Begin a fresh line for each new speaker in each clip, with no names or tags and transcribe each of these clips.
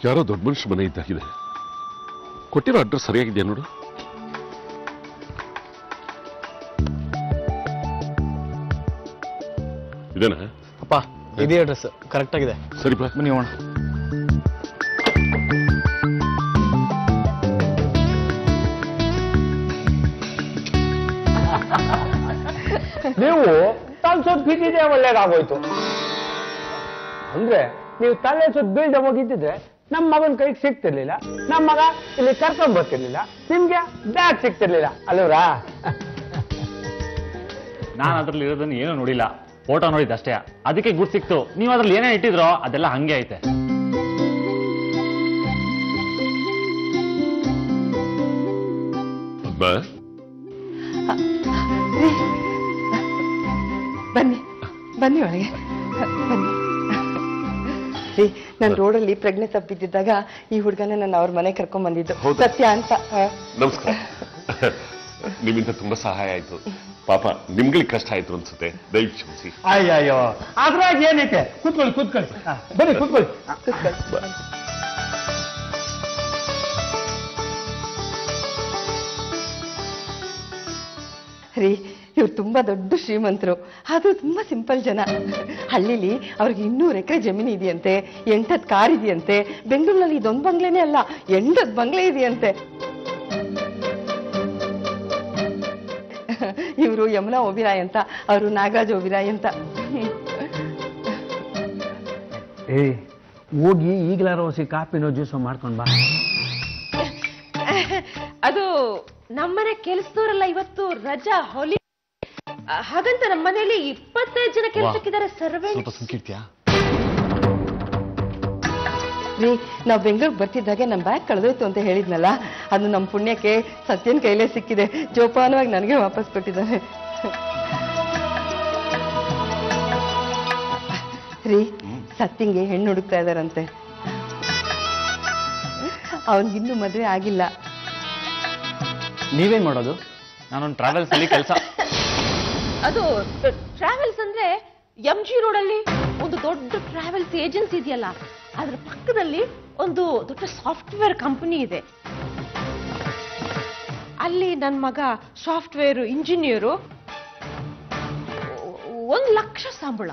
ಯಾರೋ ದೊಡ್ಡ ಮನುಷ್ಯ ಮನೆ ಇದ್ದಾಗಿದೆ. ಕೊಟ್ಟಿರೋ ಅಡ್ರೆಸ್ ಸರಿಯಾಗಿದೆಯಾ ನೋಡು. ಇದೇನಾ?
ಅಪ್ಪ ಇದೇ ಅಡ್ರೆಸ್ ಕರೆಕ್ಟ್ ಆಗಿದೆ.
ಸರಿ ಬಾ
ಬನ್ನಿ ಹೋಗೋಣ.
ನೀವು ತಲೆ ಸುತ್ತ ಬಿದ್ದಿದೆ ಒಳ್ಳೇದಾಗೋಯ್ತು. ಅಂದ್ರೆ ನೀವು ತಲೆ ಸುತ್ತ ಬೀಳ್ದೆ ಹೋಗಿದ್ದಿದ್ರೆ ನಮ್ಮ ಮಗನ ಕೈಗೆ ಸಿಗ್ತಿರ್ಲಿಲ್ಲ, ನಮ್ಮ ಮಗ ಇಲ್ಲಿ ಕರ್ಕೊಂಡ್ ಬರ್ತಿರ್ಲಿಲ್ಲ, ನಿಮ್ಗೆ ಬ್ಯಾಗ್ ಸಿಗ್ತಿರ್ಲಿಲ್ಲ ಅಲ್ವರಾ?
ನಾನು ಅದ್ರಲ್ಲಿ ಇರೋದನ್ನ ಏನೂ ನೋಡಿಲ್ಲ, ಫೋಟೋ ನೋಡಿದ್ದು ಅಷ್ಟೇ. ಅದಕ್ಕೆ ಗುಡ್ ಸಿಕ್ತು. ನೀವು ಅದ್ರಲ್ಲಿ ಏನೇ ಇಟ್ಟಿದ್ರೋ ಅದೆಲ್ಲ ಹಂಗೆ ಐತೆ.
ಬನ್ನಿ ಬನ್ನಿ ಒಳಗೆ ಬನ್ನಿ. ರೀ, ನಾನು ರೋಡಲ್ಲಿ ಪ್ರಜ್ಞೆ ತಪ್ಪಿದ್ದಾಗ ಈ ಹುಡುಗನ ನಾನು ಅವ್ರ ಮನೆ ಕರ್ಕೊಂಡ್ ಬಂದಿದ್ದು. ಸತ್ಯ ಅಂತ.
ನಮಸ್ಕಾರ. ನಿಮ್ಮಿಂದ ತುಂಬಾ ಸಹಾಯ ಆಯ್ತು. ಪಾಪ ನಿಮ್ಗಳಿಗೆ ಕಷ್ಟ ಆಯ್ತು ಅನ್ಸುತ್ತೆ, ದಯವಿಟ್ಟು ಕ್ಷಮಿಸಿ.
ಅಯ್ಯಯ್ಯೋ, ಅದ್ರಾಗ ಏನೈತೆ? ಕೂತ್ಕೊಳ್ಳಿ ಕೂತ್ಕೊಳ್ಳಿ, ಬನ್ನಿ ಕೂತ್ಕೊಳ್ಳಿ.
ರೀ, ಇವ್ರು ತುಂಬಾ ದೊಡ್ಡ ಶ್ರೀಮಂತರು, ಅದು ತುಂಬಾ ಸಿಂಪಲ್ ಜನ. ಹಳ್ಳಿಲಿ ಅವ್ರಿಗೆ 200 ಎಕರೆ ಜಮೀನು ಇದೆಯಂತೆ, 8 ಕಾರ್ ಇದೆಯಂತೆ. ಬೆಂಗಳೂರಿನಲ್ಲಿ ಇದೊಂದು ಬಂಗ್ಲೆನೇ ಅಲ್ಲ, 8 ಬಂಗ್ಲೆ ಇದೆಯಂತೆ. ಇವರು ಯಮುನಾ ಓಬಿರಾಯ್ ಅಂತ, ಅವರು ನಾಗರಾಜ್ ಓಬಿರಾಯ್ ಅಂತ.
ಹೋಗಿ ಈಗಲಾರ ಹೊಸಿ ಕಾಪಿನೋ ಜ್ಯೂಸೋ ಮಾಡ್ಕೊಂಡ್ ಬಾ.
ಅದು ನಮ್ಮನೆ ಕೆಲಸದವರಲ್ಲ, ಇವತ್ತು ರಜಾ ಹೋಲಿ, ಹಾಗಂತ ನಮ್ಮ ಮನೆಯಲ್ಲಿ 25 ಜನ ಕೆಲಸಕ್ಕಿದ್ದಾರೆ. ಸರ್ವೆಂಟ್.
ರೀ, ನಾವು ಬೆಂಗಳೂರಿಗೆ ಬರ್ತಿದ್ದಾಗೆ ನಮ್ಮ ಬ್ಯಾಗ್ ಕಳೆದೋಯ್ತು ಅಂತ ಹೇಳಿದ್ನಲ್ಲ, ಅದು ನಮ್ಮ ಪುಣ್ಯಕ್ಕೆ ಸತ್ಯನ ಕೈಲೇ ಸಿಕ್ಕಿದೆ. ಜೋಪಾನವಾಗಿ ನನಗೆ ವಾಪಸ್ ಕೊಟ್ಟಿದ್ದಾನೆ. ರೀ, ಸತ್ಯಂಗೆ ಹೆಣ್ಣು ಹುಡುಕ್ತಾ ಇದಾರಂತೆ. ಅವನಿಗಿನ್ನೂ ಮದುವೆ ಆಗಿಲ್ಲ.
ನೀವೇನ್ ಮಾಡೋದು? ನಾನೊಂದು ಟ್ರಾವೆಲ್ಸ್ ಅಲ್ಲಿ ಕೆಲಸ.
ಅದು ಟ್ರಾವೆಲ್ಸ್ ಅಂದ್ರೆ MG ರೋಡಲ್ಲಿ ಒಂದು ದೊಡ್ಡ ಟ್ರಾವೆಲ್ಸ್ ಏಜೆನ್ಸಿ ಇದೆಯಲ್ಲ, ಅದ್ರ ಪಕ್ಕದಲ್ಲಿ ಒಂದು ದೊಡ್ಡ ಸಾಫ್ಟ್ವೇರ್ ಕಂಪನಿ ಇದೆ. ಅಲ್ಲಿ ನನ್ನ ಮಗ ಸಾಫ್ಟ್ವೇರ್ ಇಂಜಿನಿಯರು, 1 ಲಕ್ಷ ಸಂಬಳ.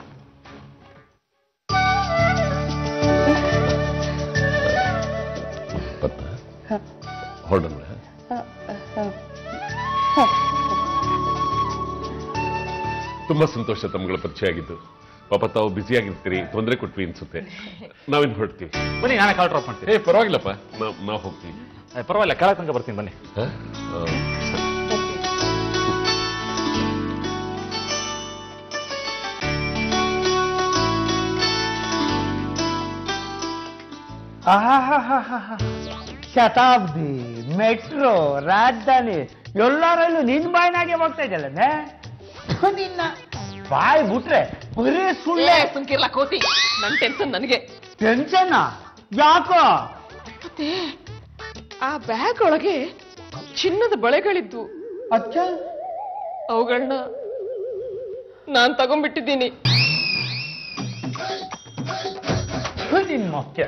ಹೊರಡೋಣ. ತುಂಬಾ ಸಂತೋಷ ತಮ್ಗಳ ಪರಿಚಯ ಆಗಿದ್ದು. ಪಾಪ ತಾವು ಬ್ಯುಸಿ ಆಗಿರ್ತೀರಿ, ತೊಂದರೆ ಕೊಟ್ವಿ ಅನ್ಸುತ್ತೆ. ನಾವೇನು ಹೊರಡ್ತೀವಿ.
ಬನ್ನಿ, ನಾನೇ ಕಾಲ್ ಡ್ರಾಪ್ ಮಾಡ್ತೀನಿ.
ಪರವಾಗಿಲ್ಲಪ್ಪ, ನಾವು ಹೋಗ್ತೀವಿ.
ಪರವಾಗಿಲ್ಲ, ಕೆಳಗೆ ತನಕ ಬರ್ತೀನಿ ಬನ್ನಿ.
ಶತಾಬ್ದಿ, ಮೆಟ್ರೋ, ರಾಜಧಾನಿ ಎಲ್ಲರಲ್ಲೂ ನಿನ್ ಬಾಯಿನಾಗೆ ಹೋಗ್ತಾ ಇದೆಯಲ್ಲ. ನಿನ್ನ ಬಾಯಿ ಬಿಟ್ರೆ ಬರೀ ಸುಳ್ಳೆ.
ಸುಮ್ಕಿರ್ಲ ಕೋತಿ, ನನ್ ಟೆನ್ಷನ್ ನನಗೆ.
ಟೆನ್ಷನ್ ಯಾಕೋ?
ಮತ್ತೆ ಆ ಬ್ಯಾಗ್ ಒಳಗೆ ಚಿನ್ನದ ಬಳೆಗಳಿದ್ದು,
ಅಚ್ಚ,
ಅವುಗಳನ್ನ ನಾನ್ ತಗೊಂಡ್ಬಿಟ್ಟಿದ್ದೀನಿ.
ನಿನ್ ಮೊಕ್ಕೆ.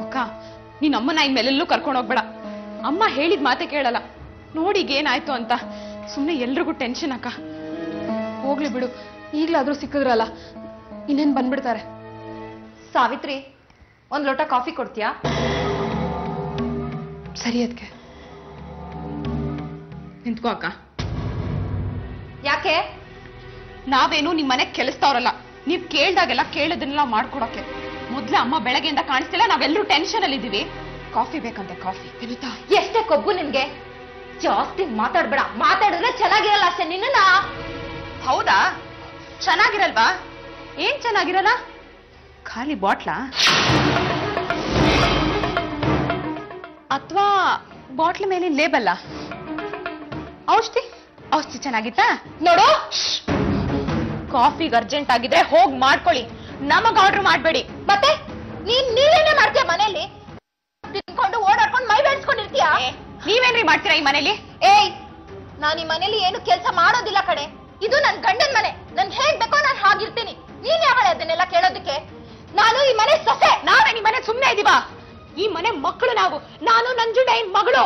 ಅಕ್ಕ, ನೀನ್ ಅಮ್ಮನ ಇನ್ಮೇಲೆಲ್ಲೂ ಕರ್ಕೊಂಡು ಹೋಗ್ಬೇಡ. ಅಮ್ಮ ಹೇಳಿದ ಮಾತೆ ಕೇಳಲ್ಲ. ನೋಡಿ ಏನಾಯ್ತು ಅಂತ. ಸುಮ್ಮನೆ ಎಲ್ರಿಗೂ ಟೆನ್ಷನ್ ಅಕ್ಕ. ಹೋಗ್ಲಿ ಬಿಡು, ಈಗ್ಲಾದ್ರೂ ಸಿಕ್ಕಿದ್ರಲ್ಲ, ಇನ್ನೇನ್ ಬಂದ್ಬಿಡ್ತಾರೆ. ಸಾವಿತ್ರಿ, 1 ಲೋಟ ಕಾಫಿ ಕೊಡ್ತೀಯಾ? ಸರಿ, ಅದಕ್ಕೆ ನಿಂತ್ಕೋ ಅಕ್ಕ. ಯಾಕೆ? ನಾವೇನು ನಿಮ್ ಮನೆಗ್ ಕೆಲಸದವ್ರಲ್ಲ. ನೀವ್ ಕೇಳ್ದಾಗೆಲ್ಲ ಕೇಳೋದನ್ನೆಲ್ಲ ಮಾಡ್ಕೊಡೋಕೆ. ಮೊದ್ಲೇ ಅಮ್ಮ ಬೆಳಗ್ಗೆಯಿಂದ ಕಾಣಿಸ್ತಿಲ್ಲ, ನಾವೆಲ್ಲರೂ ಟೆನ್ಷನ್ ಅಲ್ಲಿ ಇದೀವಿ. ಕಾಫಿ ಬೇಕಂತೆ. ಕಾಫಿ.
ಎಷ್ಟೇ ಕೊಬ್ಬು ನಿನ್ಗೆ? ಜಾಸ್ತಿ ಮಾತಾಡ್ಬೇಡ. ಮಾತಾಡಿದ್ರೆ ಚೆನ್ನಾಗಿರಲ್ಲ ಅಷ್ಟೇ. ನಿನ್ನ
ಹೌದಾ? ಚೆನ್ನಾಗಿರಲ್ವಾ? ಏನ್ ಚೆನ್ನಾಗಿರಲ್ಲ? ಖಾಲಿ ಬಾಟ್ಲಾ ಅಥವಾ ಬಾಟ್ಲ್ ಮೇಲೆ ಲೇಬಲ್ಲ? ಔಷಧಿ ಔಷಧಿ ಚೆನ್ನಾಗಿತ್ತಾ?
ನೋಡು, ಕಾಫಿಗೆ ಅರ್ಜೆಂಟ್ ಆಗಿದ್ರೆ ಹೋಗ್ ಮಾಡ್ಕೊಳ್ಳಿ, ನಮಗ್ ಆರ್ಡರ್ ಮಾಡ್ಬೇಡಿ. ಮತ್ತೆ ನೀವೇನೇ ಮಾಡ್ತೀಯ ಮನೇಲಿ? ತಿನ್ಕೊಂಡು ಓಡಾಡ್ಕೊಂಡು ಮೈ ಬೆಳೆಸ್ಕೊಂಡಿರ್ತೀಯ.
ನೀವೇನ್ರಿ ಮಾಡ್ತೀರಾ ಈ ಮನೇಲಿ?
ಏಯ್, ನಾನು ಈ ಮನೇಲಿ ಏನು ಕೆಲಸ ಮಾಡೋದಿಲ್ಲ ಕಡೆ. ಇದು ನನ್ ಗಂಡನ್ ಮನೆ, ನನ್ ಹೇಗ್ ಬೇಕೋ ನಾನು ಹಾಗಿರ್ತೀನಿ. ನೀನ್ ಯಾವಳೆ ಅದನ್ನೆಲ್ಲ ಕೇಳೋದಕ್ಕೆ? ನಾನು ಈ ಮನೆ ಸೊಸೆ.
ನಾವೇ ಈ ಮನೆ ಸುಮ್ನೆ ಇದೀವ? ಈ ಮನೆ ಮಕ್ಕಳು ನಾವು. ನಾನು ನಂಜುಂಡಯ್ಯನ ಮಗಳು.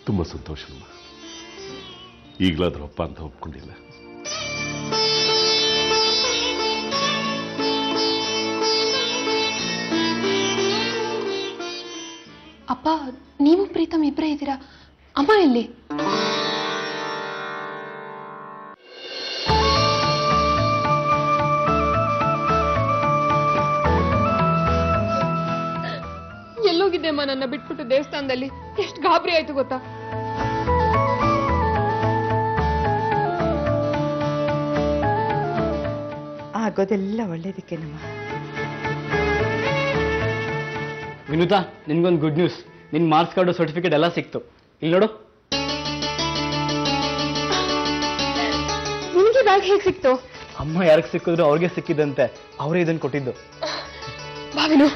ತುಂಬಾ ಸಂತೋಷಮ್ಮ. ಈಗಲಾದ್ರೂ ಅಪ್ಪ ಅಂತ ಒಪ್ಕೊಂಡಿಲ್ಲ.
ಅಪ್ಪ, ನೀವು ಪ್ರೀತಮ್ ಇಬ್ಬರೇ ಇದ್ದೀರಾ? ಅಮ್ಮ ಎಲ್ಲಿ? ಎಲ್ಲೋಗಿದ್ದೆ ಅಮ್ಮ ನನ್ನ ಬಿಟ್ಬಿಟ್ಟು ದೇವಸ್ಥಾನದಲ್ಲಿ? ಎಷ್ಟು ಗಾಬರಿ ಆಯ್ತು ಗೊತ್ತಾ?
ಆಗೋದೆಲ್ಲ ಒಳ್ಳೇದಕ್ಕೆ ನಮ್ಮ
ವಿನುತಾ, ನಿನ್ಗೊಂದು ಗುಡ್ ನ್ಯೂಸ್. ನಿನ್ ಮಾರ್ಕ್ಸ್ ಕಾರ್ಡು ಸರ್ಟಿಫಿಕೇಟ್ ಎಲ್ಲ ಸಿಕ್ತು. ಇಲ್ಲಿ ನೋಡು.
ನಿಮ್ಗೆ ಬ್ಯಾಗ್ ಹೇಗೆ ಸಿಕ್ತು?
ಅಮ್ಮ ಯಾರಿಗೆ ಸಿಕ್ಕಿದ್ರು ಅವ್ರಿಗೆ ಸಿಕ್ಕಿದಂತೆ. ಅವರೇ ಇದನ್ನು ಕೊಟ್ಟಿದ್ದು.
ಬಾವಿನು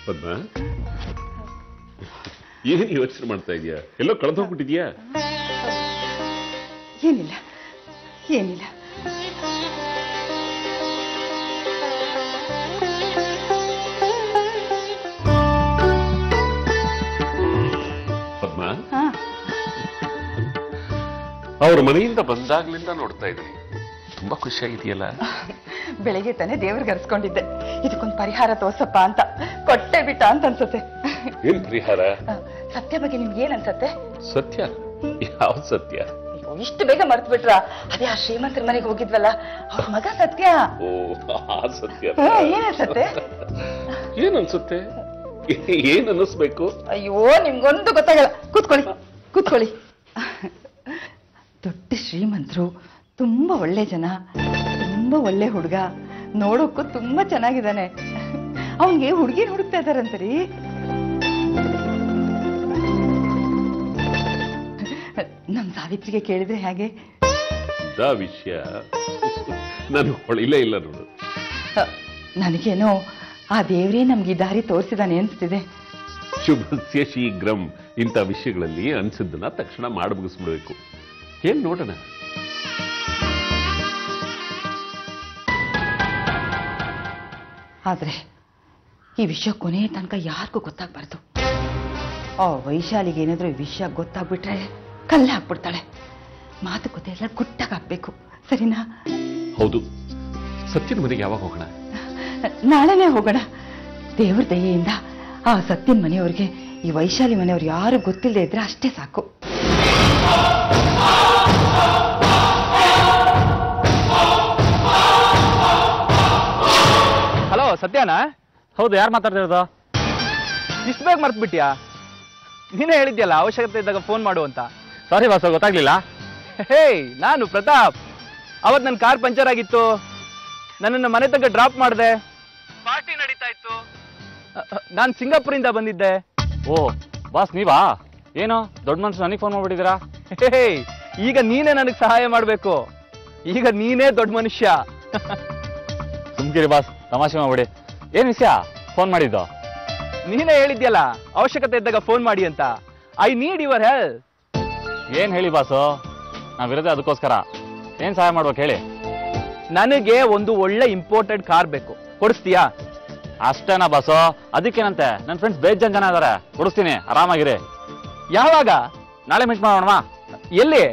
ಪದ್ಮ, ಏನ್ ಯೋಚನೆ ಮಾಡ್ತಾ ಇದೀಯಾ? ಎಲ್ಲೋ ಕಳೆದು ಹೋಗ್ಬಿಟ್ಟಿದ್ಯಾ?
ಏನಿಲ್ಲ ಏನಿಲ್ಲ.
ಪದ್ಮ, ಅವ್ರ ಮನೆಯಿಂದ ಬಂದಾಗ್ಲಿಂದ ನೋಡ್ತಾ ಇದ್ದೀನಿ, ತುಂಬಾ ಖುಷಿಯಾಗಿದೆಯಲ್ಲ?
ಬೆಳಿಗ್ಗೆ ತಾನೇ ದೇವ್ರಿಗೆ ಅರ್ಸ್ಕೊಂಡಿದ್ದೆ, ಇದಕ್ಕೊಂದು ಪರಿಹಾರ ತೋರ್ಸಪ್ಪ ಅಂತ. ಕೊಟ್ಟೆ ಬಿಟ್ಟ ಅಂತ ಅನ್ಸುತ್ತೆ.
ಏನ್ ಪರಿಹಾರ?
ಸತ್ಯ ಬಗ್ಗೆ ನಿಮ್ಗೆ ಏನ್ ಅನ್ಸತ್ತೆ?
ಸತ್ಯ? ಯಾವ ಸತ್ಯ?
ಅಯ್ಯೋ, ಇಷ್ಟು ಬೇಗ ಮರ್ತು ಬಿಟ್ರ? ಅದೇ ಆ ಶ್ರೀಮಂತರ ಮನೆಗೆ ಹೋಗಿದ್ವಲ್ಲ, ಅವ್ರ ಮಗ ಸತ್ಯ.
ಓ, ಆ ಸತ್ಯ.
ಏನ್ ಅನ್ಸತ್ತೆ?
ಏನ್ ಅನ್ಸುತ್ತೆ? ಏನ್ ಅನ್ನಿಸ್ಬೇಕು?
ಅಯ್ಯೋ, ನಿಮ್ಗೊಂದು ಗೊತ್ತಾಗಲ್ಲ. ಕೂತ್ಕೊಳ್ಳಿ ಕೂತ್ಕೊಳ್ಳಿ. ದೊಡ್ಡ ಶ್ರೀಮಂತರು, ತುಂಬಾ ಒಳ್ಳೆ ಜನ, ತುಂಬಾ ಒಳ್ಳೆ ಹುಡುಗ, ನೋಡೋಕ್ಕೂ ತುಂಬಾ ಚೆನ್ನಾಗಿದ್ದಾನೆ. ಅವನ್ಗೆ ಹುಡುಗಿನ ಹುಡುಕ್ತಾ ಇದಾರಂತರಿ. ನಮ್ ಸಾವಿತ್ರಿಗೆ ಕೇಳಿದ್ರೆ ಹೇಗೆ?
ವಿಷಯ ನಾನು ಹೊಳಿಲೇ ಇಲ್ಲ ನೋಡು.
ನನಗೇನೋ ಆ ದೇವ್ರೇ ನಮ್ಗೆ ಈ ದಾರಿ ತೋರಿಸಿದಾನೆ ಅನ್ಸ್ತಿದೆ.
ಶುಭಸ್ಯ ಶೀಘ್ರಂ. ಇಂಥ ವಿಷಯಗಳಲ್ಲಿ ಅನ್ಸಿದ್ದನ್ನ ತಕ್ಷಣ ಮಾಡಿ ಮುಗಿಸ್ಬಿಡ್ಬೇಕು. ಏನ್ ನೋಡೋಣ.
ಆದ್ರೆ ಈ ವಿಷಯ ಕೊನೆ ತನಕ ಯಾರಿಗೂ ಗೊತ್ತಾಗ್ಬಾರ್ದು. ಆ ವೈಶಾಲಿಗೆ ಏನಾದ್ರೂ ಈ ವಿಷಯ ಗೊತ್ತಾಗ್ಬಿಟ್ರೆ ಕಲ್ಲು ಹಾಕ್ಬಿಡ್ತಾಳೆ. ಮಾತುಕತೆ ಎಲ್ಲ ಗುಟ್ಟಾಗಿ ಹಾಕ್ಬೇಕು, ಸರಿನಾ?
ಹೌದು. ಸತ್ಯನ ಮನೆಗೆ ಯಾವಾಗ ಹೋಗೋಣ?
ನಾಳೆನೇ ಹೋಗೋಣ. ದೇವ್ರ ದಯೆಯಿಂದ ಆ ಸತ್ಯನ ಮನೆಯವ್ರಿಗೆ ಈ ವೈಶಾಲಿ ಮನೆಯವ್ರು ಯಾರು ಗೊತ್ತಿಲ್ಲದೆ ಇದ್ರೆ ಅಷ್ಟೇ ಸಾಕು.
ಹಲೋ, ಸತ್ಯನಾ?
ಹೌದು, ಯಾರು ಮಾತಾಡ್ತಿರೋದು?
ಇಷ್ಟು ಬೇಗ ಮರ್ತು ಬಿಟ್ಟಿಯಾ? ನೀನೇ ಹೇಳಿದ್ಯಲ್ಲ ಅವಶ್ಯಕತೆ ಇದ್ದಾಗ ಫೋನ್ ಮಾಡು ಅಂತ.
ಸಾರಿ ಬಾಸ, ಗೊತ್ತಾಗ್ಲಿಲ್ಲ.
ಹೇ, ನಾನು ಪ್ರತಾಪ್. ಅವತ್ತು ನನ್ನ ಕಾರ್ ಪಂಚರ್ ಆಗಿತ್ತು, ನನ್ನನ್ನು ಮನೆ ತನಕ ಡ್ರಾಪ್ ಮಾಡಿದೆ. ಪಾರ್ಟಿ ನಡೀತಾ ಇತ್ತು. ನಾನು ಸಿಂಗಾಪುರಿಂದ ಬಂದಿದ್ದೆ.
ಓ ಬಾಸ್ ನೀವಾ? ಏನೋ ದೊಡ್ಡ ಮನುಷ್ಯ ನನಗೆ ಫೋನ್ ಮಾಡ್ಬಿಟ್ಟಿದ್ದೀರಾ?
ಈಗ ನೀನೇ ನನಗೆ ಸಹಾಯ ಮಾಡ್ಬೇಕು. ಈಗ ನೀನೇ ದೊಡ್ಡ ಮನುಷ್ಯ.
ಸುಮ್ಕಿರಿ ಬಾಸ್, ತಮಾಷೆ ಮಾಡ್ಬಿಡಿ. ಏನ್ ವಿಷಯ ಫೋನ್ ಮಾಡಿದ್ದು?
ನೀನೇ ಹೇಳಿದ್ಯಲ್ಲ ಅವಶ್ಯಕತೆ ಇದ್ದಾಗ ಫೋನ್ ಮಾಡಿ ಅಂತ. I need your help.
ಏನ್ ಹೇಳಿ ಬಾಸು, ನಾವಿರೋದೇ ಅದಕ್ಕೋಸ್ಕರ. ಏನ್ ಸಹಾಯ ಮಾಡ್ಬೇಕು ಹೇಳಿ.
ನನಗೆ ಒಂದು ಒಳ್ಳೆ ಇಂಪೋರ್ಟೆಡ್ ಕಾರ್ ಬೇಕು, ಕೊಡಿಸ್ತೀಯಾ?
ಅಷ್ಟೇನಾ ಬಾಸು? ಅದಕ್ಕೇನಂತೆ, ನನ್ನ ಫ್ರೆಂಡ್ಸ್ ಬೇಜಾನ್ ಜನ ಇದಾರೆ, ಕೊಡಿಸ್ತೀನಿ, ಆರಾಮಾಗಿರಿ.
ಯಾವಾಗ?
ನಾಳೆ ಮೀಟ್ ಮಾಡೋಣ.
ಎಲ್ಲಿ?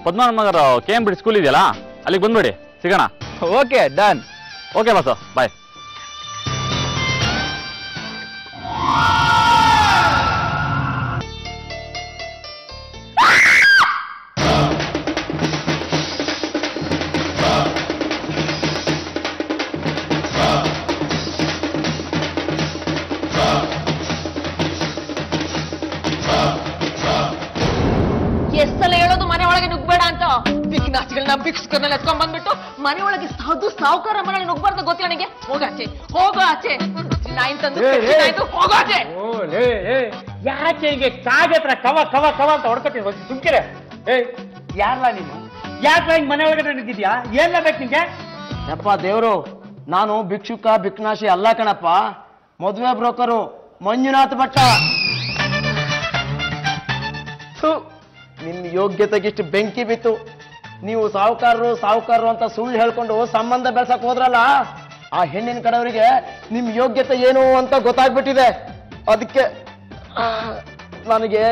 ಪದ್ಮನಾಭ ನಗರ KM ಸ್ಕೂಲ್ ಇದೆಯಲ್ಲ, ಅಲ್ಲಿಗೆ ಬಂದ್ಬಿಡಿ, ಸಿಗೋಣ.
Okay done.
ಓಕೆ ಬಾಸು, ಬಾಯ್.
ಎಷ್ಟಲ್ಲ ಹೇಳೋದು ಮನೆ ಒಳಗೆ ನುಗ್ಬೇಡ ಅಂತ. ಬಿಕ್ನಾಚಿಗಳನ್ನ ಬಿಕ್ಸ್ಕರ್ನಲ್ಲಿ ಎತ್ಕೊಂಡ್ ಬಂದ್ಬಿಟ್ಟು ಮನೆ ಒಳಗೆ ಸಾವುಕಾರ ಮನೆಯಲ್ಲಿ ನುಗ್ಬಾರ್ದು ಗೊತ್ತಿಲ್ಲ ನನಗೆ. ಹೋಗಾಚೆ ಹೋಗೋ ಆಚೆ. ನಾಯಿನ್ ತಂದು ಹೋಗಾಚೆ.
ಯಾಕೆ ಹೀಗೆ ಕಾಗೆ ಹತ್ರ ಕವ ಕವ ಕವ ಅಂತ ಹೊಡ್ಕೊತೀನಿ? ಸುಮ್ಕಿರೆ. ಯಾರಲ್ಲ ನೀನು? ಯಾಕೆ ಹಿಂಗ್ ಮನೆ ಒಳಗಡೆ ನಿಂತಿದ್ಯಾ? ಏನ್ ಬೇಕು ನಿಂಗೆ?
ಯಪ್ಪ ದೇವ್ರು, ನಾನು ಭಿಕ್ಷುಕ ಭಿಕ್ನಾಶಿ ಅಲ್ಲ ಕಣಪ್ಪ, ಮದುವೆ ಬ್ರೋಕರು ಮಂಜುನಾಥ್ ಭಟ್ಟ. ನಿಮ್ ಯೋಗ್ಯತೆಗಿಷ್ಟು ಬೆಂಕಿ ಬಿತ್ತು. ನೀವು ಸಾವುಕಾರರು ಅಂತ ಸುಳ್ಳು ಹೇಳ್ಕೊಂಡು ಸಂಬಂಧ ಬೆಳ್ಸಕ್ ಹೋದ್ರಲ್ಲ, ಆ ಹೆಣ್ಣಿನ ಕಡೆಯವರಿಗೆ ನಿಮ್ ಯೋಗ್ಯತೆ ಏನು ಅಂತ ಗೊತ್ತಾಗ್ಬಿಟ್ಟಿದೆ. ಅದಕ್ಕೆ ನನಗೆ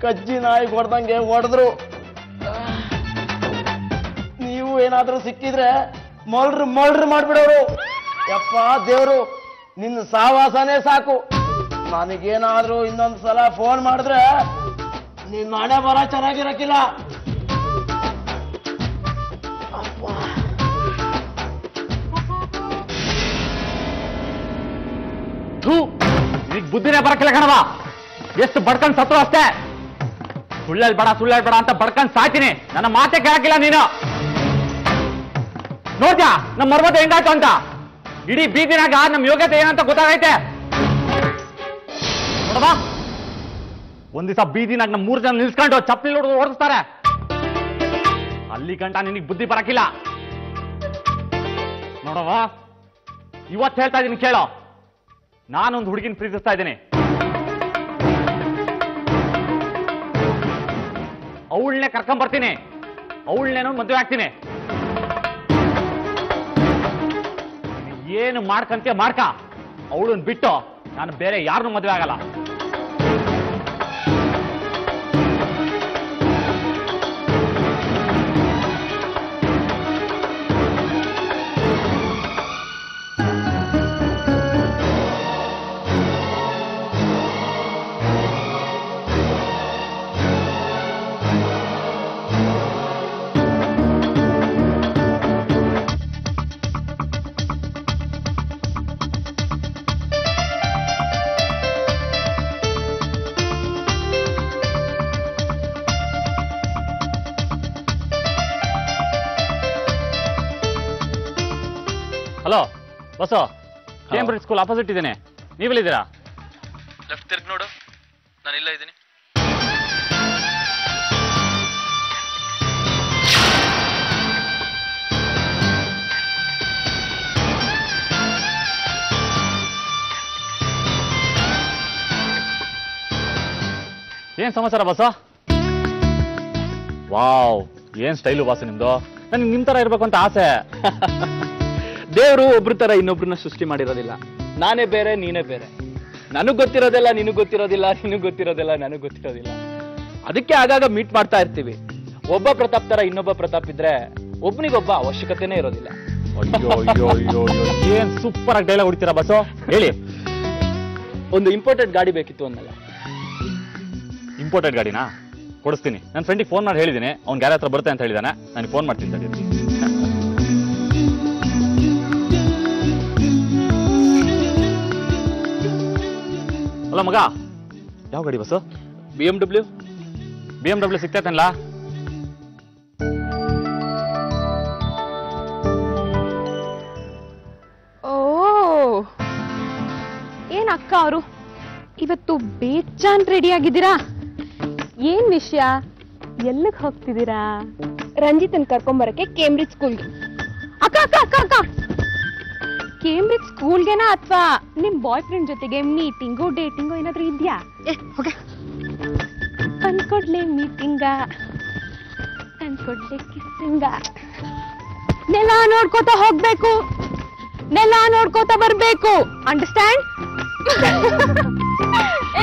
ಕಜ್ಜಿ ನಾಯಿ ಹೊಡೆದಂಗೆ ಹೊಡೆದ್ರು. ನೀವು ಏನಾದ್ರೂ ಸಿಕ್ಕಿದ್ರೆ ಮಳ್ರು ಮಾಡ್ಬಿಡೋರು. ಯಪ್ಪ ದೇವ್ರು, ನಿನ್ನ ಸಾವಾಸನೇ ಸಾಕು. ನನಗೇನಾದ್ರೂ ಇನ್ನೊಂದು ಸಲ ಫೋನ್ ಮಾಡಿದ್ರೆ ನೀನ್ ನಾಳೆ ಬರ ಚೆನ್ನಾಗಿರಕ್ಕಿಲ್ಲ.
ನಿನಗ್ ಬುದ್ಧಿನೇ ಬರಕ್ಕಿಲ್ಲ ಕಣವ. ಎಷ್ಟು ಬಡ್ಕೊಂಡ್ ಸತ್ರು ಅಷ್ಟೇ. ಸುಳ್ಳೇಳ್ಬೇಡ ಅಂತ ಬಡ್ಕೊಂಡ್ ಸಾಯ್ತೀನಿ. ನನ್ನ ಮಾತೆ ಕೇಳಕ್ಕಿಲ್ಲ ನೀನು. ನೋಡ್ದ್ಯಾ ನಮ್ಮ ಮರ್ಮತೆ ಹೆಂಗಾಯ್ತು ಅಂತ? ಇಡೀ ಬೀದಿನಾಗ ನಮ್ ಯೋಗ್ಯತೆ ಏನಂತ ಗೊತ್ತಾಗೈತೆ. ನೋಡವಾ, ಒಂದ್ ದಿವಸ ಬೀದಿನಾಗ ನಮ್ 3 ಜನ ನಿಲ್ಸ್ಕೊಂಡು ಚಪ್ಪಲಿ ಹೊಡೆದು ಓಡಿಸ್ತಾರೆ. ಅಲ್ಲಿ ಗಂಟ ನಿನಗ್ ಬುದ್ಧಿ ಬರಕ್ಕಿಲ್ಲ. ನೋಡವ, ಇವತ್ತು ಹೇಳ್ತಾ ಇದೀನಿ ಕೇಳೋ. ನಾನೊಂದು ಹುಡುಗಿನ ಪ್ರೀತಿಸ್ತಾ ಇದ್ದೀನಿ. ಅವಳನ್ನೇ ಕರ್ಕೊಂಡ್ ಬರ್ತೀನಿ, ಅವಳನ್ನೇನೋ ಮದುವೆ ಆಗ್ತೀನಿ. ಏನು ಮಾಡ್ಕಂತೀಯ ಮಾಡ್ಕ, ಅವಳನ್ನ ಬಿಟ್ಟು ನಾನು ಬೇರೆ ಯಾರನ್ನೂ ಮದುವೆ ಆಗಲ್ಲ. Hello bus, KM school opposite ಇದ್ದೇನೆ, ನೀವೆಲ್ಲಿದ್ದೀರಾ?
ಲೆಫ್ಟ್ ತಿರ್ಗಿ ನೋಡು, ನಾನು ಇಲ್ಲ ಇದ್ದೀನಿ.
ಏನ್ ಸಮಾಚಾರ ಬಸ್ಸು? ವಾವ್, ಏನ್ ಸ್ಟೈಲು ಬಾಸು ನಿಮ್ದು. ನನಗೆ ನಿಮ್ ತರ ಇರ್ಬೇಕು ಅಂತ ಆಸೆ.
ದೇವರು ಒಬ್ರ ತರ ಇನ್ನೊಬ್ರನ್ನ ಸೃಷ್ಟಿ ಮಾಡಿರೋದಿಲ್ಲ. ನಾನೇ ಬೇರೆ, ನೀನೇ ಬೇರೆ. ನನಗ್ ಗೊತ್ತಿರೋದೆಲ್ಲ ನಿನಗ್ ಗೊತ್ತಿರೋದಿಲ್ಲ, ನಿನಗ್ ಗೊತ್ತಿರೋದೆಲ್ಲ ನನಗ್ ಗೊತ್ತಿರೋದಿಲ್ಲ. ಅದಕ್ಕೆ ಆಗಾಗ ಮೀಟ್ ಮಾಡ್ತಾ ಇರ್ತೀವಿ. ಒಬ್ಬ ಪ್ರತಾಪ್ ತರ ಇನ್ನೊಬ್ಬ ಪ್ರತಾಪ್ ಇದ್ರೆ ಒಬ್ಬನಿಗೊಬ್ಬ ಅವಶ್ಯಕತೆನೇ ಇರೋದಿಲ್ಲ.
ಅಯ್ಯೋ ಏನ್ ಸೂಪರ್ ಆಗಿ ಡೈಲಾಗ್ ಹೊಡಿತೀರಾ ಬಸ್ಸು, ಹೇಳಿ.
ಒಂದು ಇಂಪೋರ್ಟೆಡ್ ಗಾಡಿ ಬೇಕಿತ್ತು ಅನ್ನಲ್ಲ.
ಇಂಪೋರ್ಟೆಡ್ ಗಾಡಿನಾ? ಕೊಡಿಸ್ತೀನಿ. ನನ್ನ ಫ್ರೆಂಡಿಗೆ ಫೋನ್ ಮಾಡಿ ಹೇಳಿದ್ದೀನಿ, ಅವ್ನು ಗ್ಯಾರೇಜ್ ಹತ್ರ ಬರುತ್ತೆ ಅಂತ ಹೇಳಿದಾನೆ. ನನಗೆ ಫೋನ್ ಮಾಡ್ತೀನಿ ತಡಿ. ಅಲ್ಲ ಮಗ, ಯಾವ ಗಾಡಿ ಬಸ್ಸು? BMW ಸಿಗ್ತೈತಲ್ಲ?
ಓ ಏನ್ ಅಕ್ಕ ಅವರು ಇವತ್ತು ಬೇಜಾನ್ ರೆಡಿ ಆಗಿದ್ದೀರಾ? ಏನ್ ವಿಷಯ? ಎಲ್ಲಿಗೆ ಹೋಗ್ತಿದ್ದೀರಾ? ರಂಜಿತನ್ ಕರ್ಕೊಂಬರಕ್ಕೆ ಕೇಂಬ್ರಿಡ್ಜ್ ಸ್ಕೂಲ್ಗೆ. ಅಕ್ಕ ಅಕ್ಕ ಅಕ್ಕ ಅಕ್ಕ ಕೇಂಬ್ರಿಡ್ಜ್ ಸ್ಕೂಲ್ಗೆನಾ ಅಥವಾ ನಿಮ್ ಬಾಯ್ ಫ್ರೆಂಡ್ ಜೊತೆಗೆ ಮೀಟಿಂಗು ಡೇಟಿಂಗು ಏನಾದ್ರೂ ಇದ್ಯಾ? ಅನ್ಕೊಡ್ಲೆ ಮೀಟಿಂಗ, ಅನ್ಕೊಡ್ಲೆ ಕಿಸ್ಸಿಂಗ. ನೆಲ ನೋಡ್ಕೋತಾ ಹೋಗ್ಬೇಕು, ನೆಲ ನೋಡ್ಕೋತಾ ಬರ್ಬೇಕು. ಅಂಡರ್ಸ್ಟ್ಯಾಂಡ್?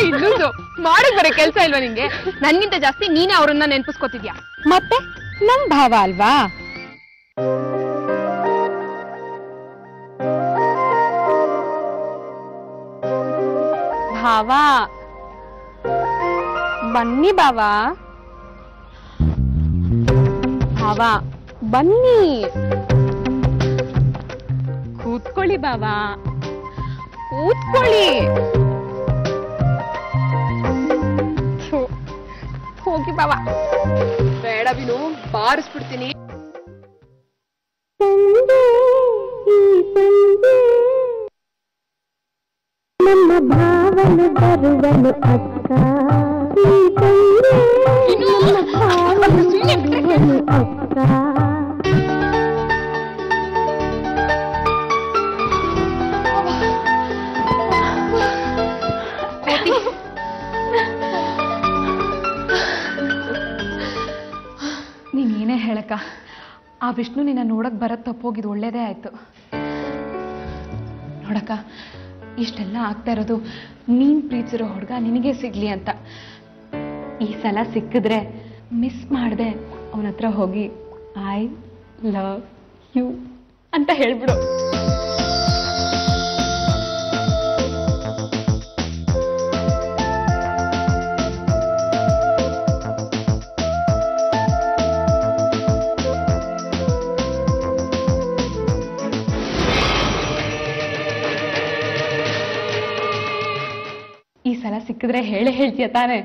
ಇನ್ನೊಂದು ಮಾಡಕ್ ಬರೋ ಕೆಲ್ಸ ಇಲ್ವಾ ನಿಂಗೆ? ನನ್ಗಿಂತ ಜಾಸ್ತಿ ನೀನೇ ಅವ್ರನ್ನ ನೆನ್ಪಿಸ್ಕೊತಿದ್ಯಾ. ಮತ್ತೆ ನಮ್ ಭಾವ ಅಲ್ವಾ? ಭಾವ ಬನ್ನಿ, ಭಾವ ಭಾವ ಬನ್ನಿ, ಕೂತ್ಕೊಳ್ಳಿ ಭಾವ, ಕೂತ್ಕೊಳ್ಳಿ. ಹೋಗಿ ಭಾವ. ಬೇಡ ಬಿನು, ಬಾರಿಸ್ಬಿಡ್ತೀನಿ.
ನಮ್ಮ ಭಾವನ ಬರುವನು ಅಕ್ಕ, ಅಕ್ಕ.
ನೀನೇನೇ ಹೇಳಕ್ಕ, ಆ ವಿಷ್ಣು ನಿನ್ನ ನೋಡಕ್ ಬರತ್ ತಪ್ಪೋಗಿದ್ ಒಳ್ಳೇದೇ ಆಯ್ತು. ನೋಡಕ್ಕ, ಇಷ್ಟೆಲ್ಲ ಆಗ್ತಾ ಇರೋದು ನೀನ್ ಪ್ರೀತಿಸಿರೋ ಹುಡುಗ ನಿನಗೆ ಸಿಗ್ಲಿ ಅಂತ. ಈ ಸಲ ಸಿಕ್ಕಿದ್ರೆ ಮಿಸ್ ಮಾಡ್ದೆ ಅವನ ಹತ್ರ ಹೋಗಿ ಐ ಲವ್ ಯು ಅಂತ ಹೇಳ್ಬಿಡು. ಈ ಸಲ ಸಿಕ್ಕಿದ್ರೆ ಹೇಳೇ ಹೇಳ್ತೀಯ ತಾನೆ?